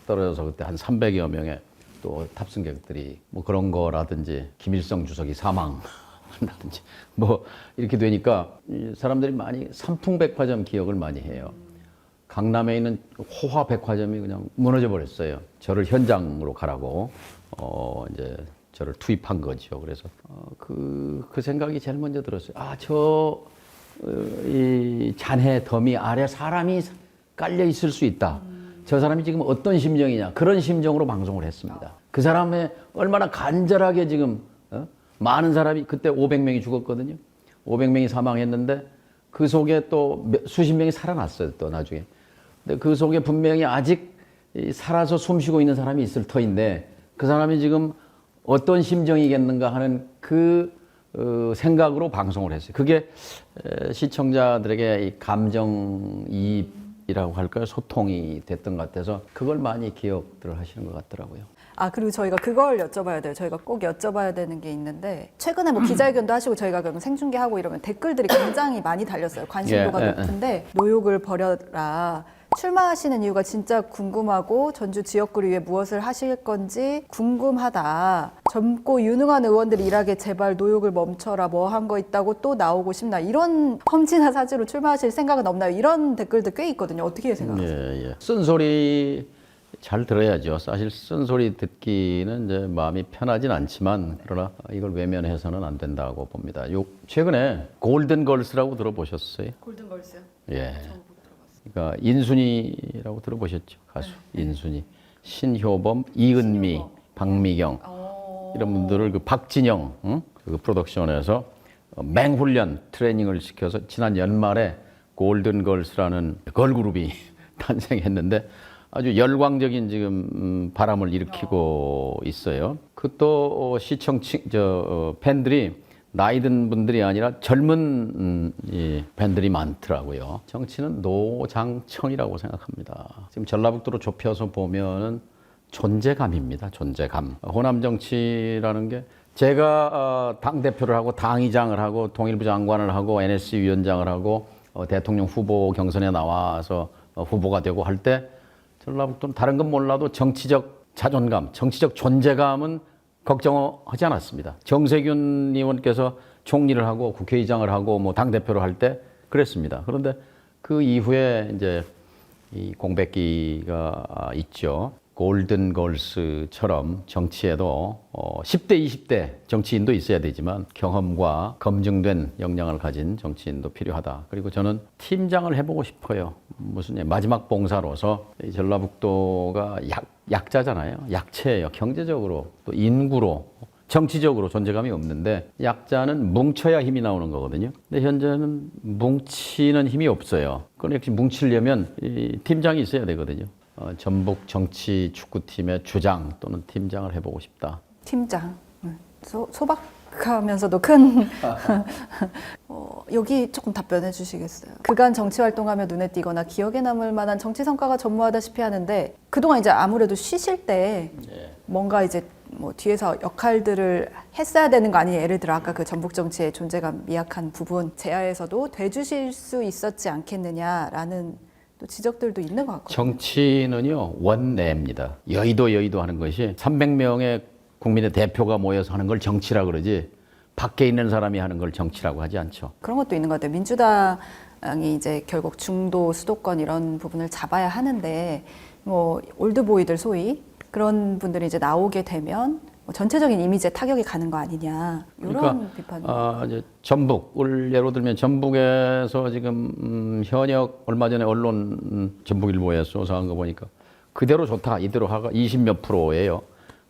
떨어져서 그때 한 300여 명의 또 탑승객들이 뭐 그런 거라든지 김일성 주석이 사망한다든지 뭐 이렇게 되니까 이 사람들이 많이 삼풍백화점 기억을 많이 해요. 강남에 있는 호화백화점이 그냥 무너져 버렸어요. 저를 현장으로 가라고 이제 저를 투입한 거죠. 그래서 그 생각이 제일 먼저 들었어요. 이 잔해 더미 아래 사람이 깔려 있을 수 있다. 저 사람이 지금 어떤 심정이냐. 그런 심정으로 방송을 했습니다. 그 사람의 얼마나 간절하게 지금 많은 사람이 그때 500명이 죽었거든요. 500명이 사망했는데 그 속에 또 수십 명이 살아났어요. 또 나중에. 근데 그 속에 분명히 아직 살아서 숨쉬고 있는 사람이 있을 터인데 그 사람이 지금 어떤 심정이겠는가 하는 그 생각으로 방송을 했어요. 그게 시청자들에게 이 감정이입이라고 할까요? 소통이 됐던 것 같아서 그걸 많이 기억들을 하시는 것 같더라고요. 그리고 저희가 그걸 여쭤봐야 돼요. 저희가 꼭 여쭤봐야 되는 게 있는데 최근에 뭐 기자회견도 하시고 저희가 그러면 생중계하고 이러면 댓글들이 굉장히 많이 달렸어요. 관심도가 높은데 노욕을 버려라. 출마하시는 이유가 진짜 궁금하고 전주 지역구를 위해 무엇을 하실 건지 궁금하다. 젊고 유능한 의원들이 일하게 제발 노욕을 멈춰라. 뭐 한 거 있다고 또 나오고 싶나. 이런 험지나 사지로 출마하실 생각은 없나요? 이런 댓글도 꽤 있거든요. 어떻게 생각하세요? 쓴소리 잘 들어야죠. 사실 쓴소리 듣기는 이제 마음이 편하진 않지만 그러나 이걸 외면해서는 안 된다고 봅니다. 최근에 골든걸스라고 들어보셨어요? 골든걸스요? 예. 그러니까 인순이라고 들어보셨죠? 가수 인순이, 신효범, 이은미, 박미경 이런 분들을 그 박진영 그 프로덕션에서 맹훈련 트레이닝을 시켜서 지난 연말에 골든걸스라는 걸그룹이 탄생했는데 아주 열광적인 지금 바람을 일으키고 있어요. 그 또 팬들이 나이 든 분들이 아니라 젊은 팬들이 많더라고요. 정치는 노장청이라고 생각합니다. 지금 전라북도로 좁혀서 보면은 존재감입니다. 존재감. 호남 정치라는 게 제가 당대표를 하고 당의장을 하고 통일부 장관을 하고 NSC 위원장을 하고 대통령 후보 경선에 나와서 후보가 되고 할 때 전라북도는 다른 건 몰라도 정치적 자존감, 정치적 존재감은 걱정하지 않았습니다. 정세균 의원께서 총리를 하고 국회의장을 하고 뭐 당대표를 할 때 그랬습니다. 그런데 그 이후에 이제 이 공백기가 있죠. 골든걸스처럼 정치에도 10대, 20대 정치인도 있어야 되지만 경험과 검증된 역량을 가진 정치인도 필요하다. 그리고 저는 팀장을 해보고 싶어요. 무슨 마지막 봉사로서 이 전라북도가 약자잖아요. 약체예요. 경제적으로 또 인구로 정치적으로 존재감이 없는데 약자는 뭉쳐야 힘이 나오는 거거든요. 근데 현재는 뭉치는 힘이 없어요. 그건 역시 뭉치려면 이 팀장이 있어야 되거든요. 전북 정치 축구팀의 주장 또는 팀장을 해보고 싶다. 팀장. 소박 하면서도 큰 여기 조금 답변해 주시겠어요? 그간 정치 활동하며 눈에 띄거나 기억에 남을 만한 정치 성과가 전무하다시피 하는데 그동안 이제 아무래도 쉬실 때 뭔가 이제 뭐 뒤에서 역할들을 했어야 되는 거 아니에요? 예를 들어 아까 그 전북 정치의 존재감 미약한 부분 제야에서도 돼주실 수 있었지 않겠느냐라는 또 지적들도 있는 것 같거든요. 정치는요 원내입니다. 여의도 하는 것이 300명의 국민의 대표가 모여서 하는 걸 정치라 그러지 밖에 있는 사람이 하는 걸 정치라고 하지 않죠. 그런 것도 있는 것 같아요. 민주당이 이제 결국 중도 수도권 이런 부분을 잡아야 하는데 뭐 올드보이들 소위 그런 분들이 이제 나오게 되면 뭐 전체적인 이미지에 타격이 가는 거 아니냐 이런 비판이. 이제 전북을 예로 들면 전북에서 지금 현역 얼마 전에 언론 전북일보에서 조사한 거 보니까 그대로 좋다 이대로 하가 20몇 %예요.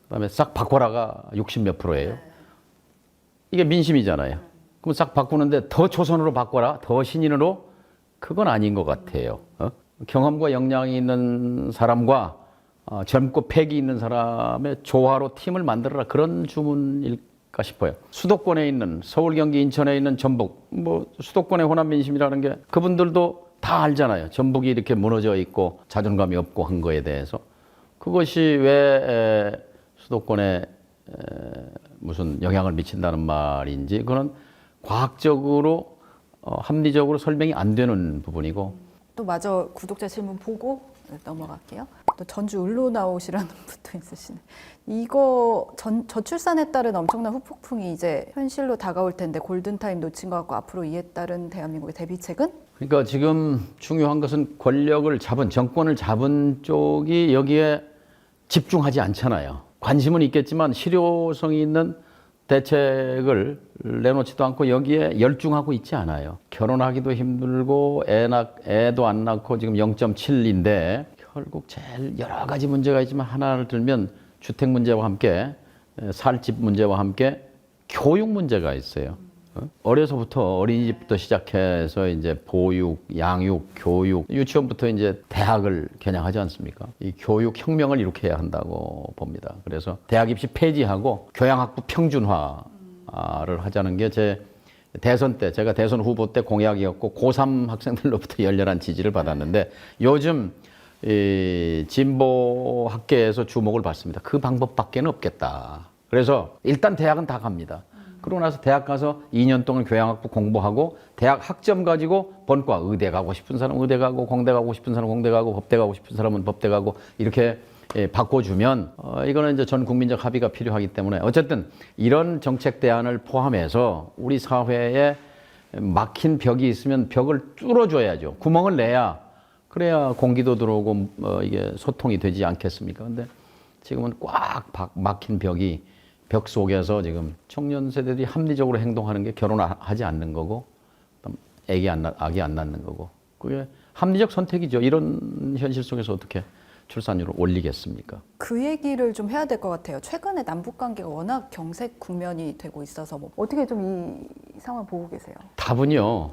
그다음에 싹 바꿔라가 60몇 %예요. 이게 민심이잖아요. 그럼 싹 바꾸는데 더 초선으로 바꿔라, 더 신인으로 그건 아닌 것 같아요. 경험과 역량이 있는 사람과 젊고 패기 있는 사람의 조화로 팀을 만들어라 그런 주문일까 싶어요. 수도권에 있는 서울, 경기, 인천에 있는 전북, 뭐 수도권의 호남 민심이라는 게 그분들도 다 알잖아요. 전북이 이렇게 무너져 있고 자존감이 없고 한 거에 대해서 그것이 왜 수도권에 무슨 영향을 미친다는 말인지 그거는 과학적으로 합리적으로 설명이 안 되는 부분이고 또 마저 구독자 질문 보고 넘어갈게요. 또 전주 을로 나오시라는 분도 있으시네. 이거 저출산에 따른 엄청난 후폭풍이 이제 현실로 다가올 텐데 골든타임 놓친 것 같고 앞으로 이에 따른 대한민국의 대비책은? 그러니까 지금 중요한 것은 권력을 잡은 정권을 잡은 쪽이 여기에 집중하지 않잖아요. 관심은 있겠지만 실효성이 있는 대책을 내놓지도 않고 여기에 열중하고 있지 않아요. 결혼하기도 힘들고 애도 안 낳고 지금 0.7인데 결국 제일 여러 가지 문제가 있지만 하나를 들면 주택 문제와 함께 살집 문제와 함께 교육 문제가 있어요. 어려서부터 어린이집부터 시작해서 이제 보육, 양육, 교육, 유치원부터 이제 대학을 겨냥하지 않습니까? 이 교육 혁명을 일으켜야 한다고 봅니다. 그래서 대학 입시 폐지하고 교양학부 평준화를 하자는 게 제 대선 때, 제가 대선 후보 때 공약이었고 고3 학생들로부터 열렬한 지지를 받았는데 요즘 이 진보 학계에서 주목을 받습니다. 그 방법밖에는 없겠다. 그래서 일단 대학은 다 갑니다. 그러고 나서 대학 가서 2년 동안 교양학부 공부하고 대학 학점 가지고 본과 의대 가고 싶은 사람은 의대 가고 공대 가고 싶은 사람은 공대 가고 법대 가고 싶은 사람은 법대 가고 이렇게 바꿔주면 이거는 이제 전 국민적 합의가 필요하기 때문에 어쨌든 이런 정책 대안을 포함해서 우리 사회에 막힌 벽이 있으면 벽을 뚫어줘야죠. 구멍을 내야 그래야 공기도 들어오고 이게 소통이 되지 않겠습니까? 근데 지금은 꽉 막힌 벽 속에서 지금 청년 세대들이 합리적으로 행동하는 게 결혼하지 않는 거고 아기 안 낳는 거고 그게 합리적 선택이죠. 이런 현실 속에서 어떻게 출산율을 올리겠습니까? 그 얘기를 좀 해야 될 것 같아요. 최근에 남북 관계가 워낙 경색 국면이 되고 있어서 뭐 어떻게 좀 이 상황 보고 계세요? 답은요.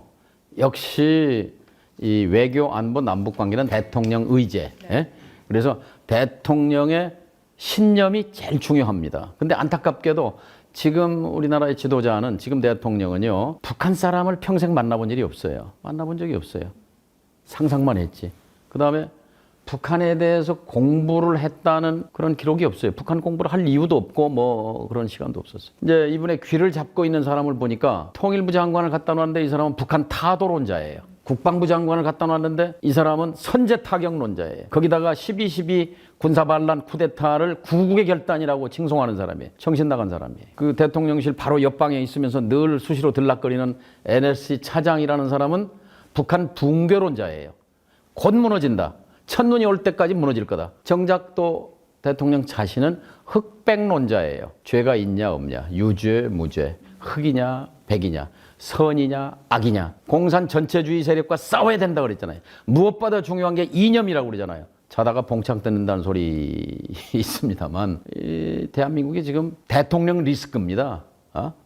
역시 이 외교 안보 남북 관계는 대통령 의제. 예? 그래서 대통령의 신념이 제일 중요합니다. 근데 안타깝게도 지금 우리나라의 지도자는 지금 대통령은요. 북한 사람을 평생 만나본 일이 없어요. 만나본 적이 없어요. 상상만 했지. 그다음에 북한에 대해서 공부를 했다는 그런 기록이 없어요. 북한 공부를 할 이유도 없고 뭐 그런 시간도 없었어요. 이제 이분의 귀를 잡고 있는 사람을 보니까 통일부 장관을 갖다 놨는데 이 사람은 북한 타도론자예요. 국방부 장관을 갖다 놨는데 이 사람은 선제 타격론자예요. 거기다가 12.12 군사반란 쿠데타를 구국의 결단이라고 칭송하는 사람이에요. 정신 나간 사람이에요. 그 대통령실 바로 옆방에 있으면서 늘 수시로 들락거리는 NSC 차장이라는 사람은 북한 붕괴론자예요. 곧 무너진다. 첫눈이 올 때까지 무너질 거다. 정작 또 대통령 자신은 흑백론자예요. 죄가 있냐 없냐, 유죄 무죄, 흑이냐 백이냐, 선이냐 악이냐, 공산 전체주의 세력과 싸워야 된다 그랬잖아요. 무엇보다 중요한 게 이념이라고 그러잖아요. 자다가 봉창 뜯는다는 소리 있습니다만 이 대한민국이 지금 대통령 리스크입니다.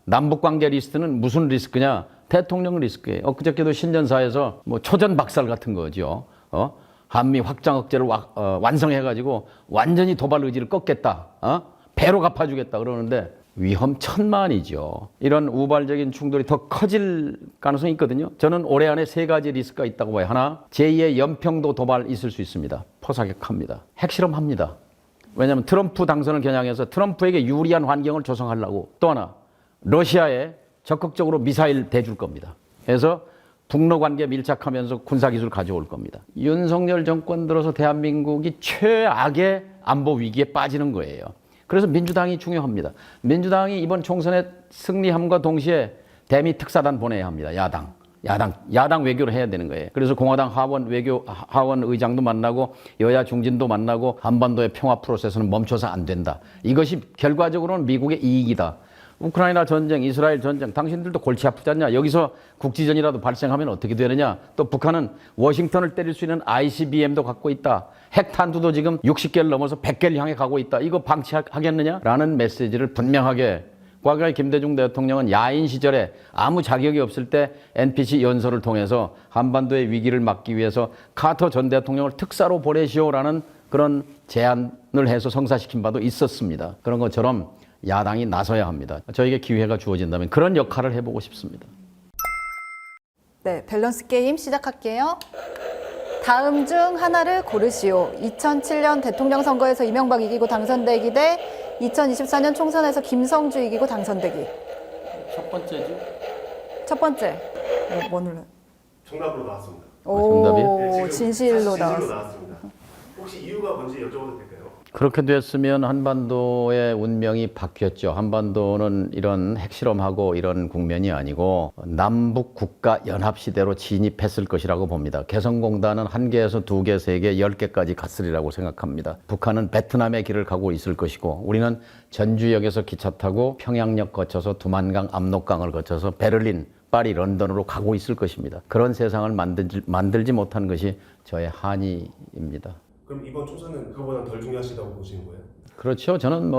남북관계 리스크는 무슨 리스크냐? 대통령 리스크예요. 엊그저께도 신년사에서 뭐 초전 박살 같은 거죠. 한미 확장 억제를 완성해가지고 완전히 도발 의지를 꺾겠다. 배로 갚아주겠다 그러는데 위험천만이죠. 이런 우발적인 충돌이 더 커질 가능성이 있거든요. 저는 올해 안에 3가지 리스크가 있다고 봐요. 하나, 제2의 연평도 도발 있을 수 있습니다. 포사격합니다. 핵실험합니다. 왜냐하면 트럼프 당선을 겨냥해서 트럼프에게 유리한 환경을 조성하려고. 또 하나, 러시아에 적극적으로 미사일 대줄 겁니다. 그래서 북러 관계 밀착하면서 군사기술 가져올 겁니다. 윤석열 정권 들어서 대한민국이 최악의 안보 위기에 빠지는 거예요. 그래서 민주당이 중요합니다. 민주당이 이번 총선에 승리함과 동시에 대미 특사단 보내야 합니다. 야당 외교를 해야 되는 거예요. 그래서 공화당 하원 의장도 만나고 여야 중진도 만나고 한반도의 평화 프로세스는 멈춰서 안 된다. 이것이 결과적으로는 미국의 이익이다. 우크라이나 전쟁, 이스라엘 전쟁, 당신들도 골치 아프지 않냐? 여기서 국지전이라도 발생하면 어떻게 되느냐? 또 북한은 워싱턴을 때릴 수 있는 ICBM도 갖고 있다. 핵탄두도 지금 60개를 넘어서 100개를 향해 가고 있다. 이거 방치하겠느냐? 라는 메시지를 분명하게. 과거에 김대중 대통령은 야인 시절에 아무 자격이 없을 때 NPC 연설을 통해서 한반도의 위기를 막기 위해서 카터 전 대통령을 특사로 보내시오라는 그런 제안을 해서 성사시킨 바도 있었습니다. 그런 것처럼 야당이 나서야 합니다. 저에게 기회가 주어진다면 그런 역할을 해보고 싶습니다. 네, 밸런스 게임 시작할게요. 다음 중 하나를 고르시오. 2007년 대통령 선거에서 이명박 이기고 당선되기 대 2024년 총선에서 김성주 이기고 당선되기. 첫 번째죠. 첫 번째. 뭐 눌러요? 정답으로 나왔습니다. 정답이요? 네, 지금 진실로 다시 나왔어요. 나왔습니다. 혹시 이유가 뭔지 여쭤봐도 될까요? 그렇게 됐으면 한반도의 운명이 바뀌었죠. 한반도는 이런 핵실험하고 이런 국면이 아니고 남북 국가 연합 시대로 진입했을 것이라고 봅니다. 개성공단은 1개에서 2개, 3개, 10개까지 갔으리라고 생각합니다. 북한은 베트남의 길을 가고 있을 것이고 우리는 전주역에서 기차 타고 평양역 거쳐서 두만강, 압록강을 거쳐서 베를린, 파리, 런던으로 가고 있을 것입니다. 그런 세상을 만들지 못한 것이 저의 한이입니다. 그럼 이번 총선은 그거보다 덜 중요하시다고 보시는 거예요? 그렇죠. 저는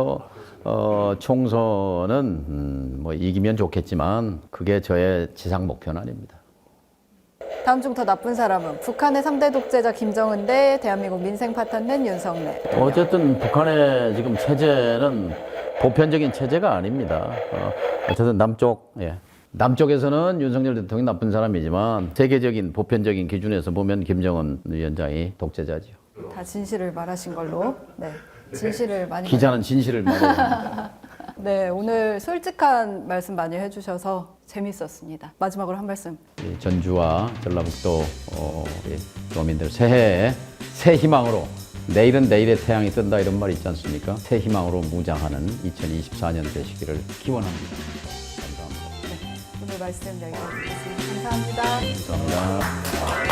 총선은 이기면 좋겠지만 그게 저의 지상 목표는 아닙니다. 다음 중 더 나쁜 사람은 북한의 3대 독재자 김정은 대 대한민국 민생 파탄낸 윤석열. 어쨌든 북한의 지금 체제는 보편적인 체제가 아닙니다. 어쨌든 남쪽에서는 윤석열 대통령이 나쁜 사람이지만 세계적인 보편적인 기준에서 보면 김정은 위원장이 독재자죠. 다 진실을 말하신 걸로. 네, 진실을 많이. 기자는 진실을 말해요. 네, 오늘 솔직한 말씀 많이 해주셔서 재밌었습니다. 마지막으로 한 말씀. 전주와 전라북도 도민들 새해에 새 희망으로 내일은 내일의 태양이 뜬다 이런 말 있지 않습니까? 새 희망으로 무장하는 2024년 되시기를 기원합니다. 감사합니다. 오늘 말씀 여기까지 듣겠습니다. 감사합니다. 감사합니다.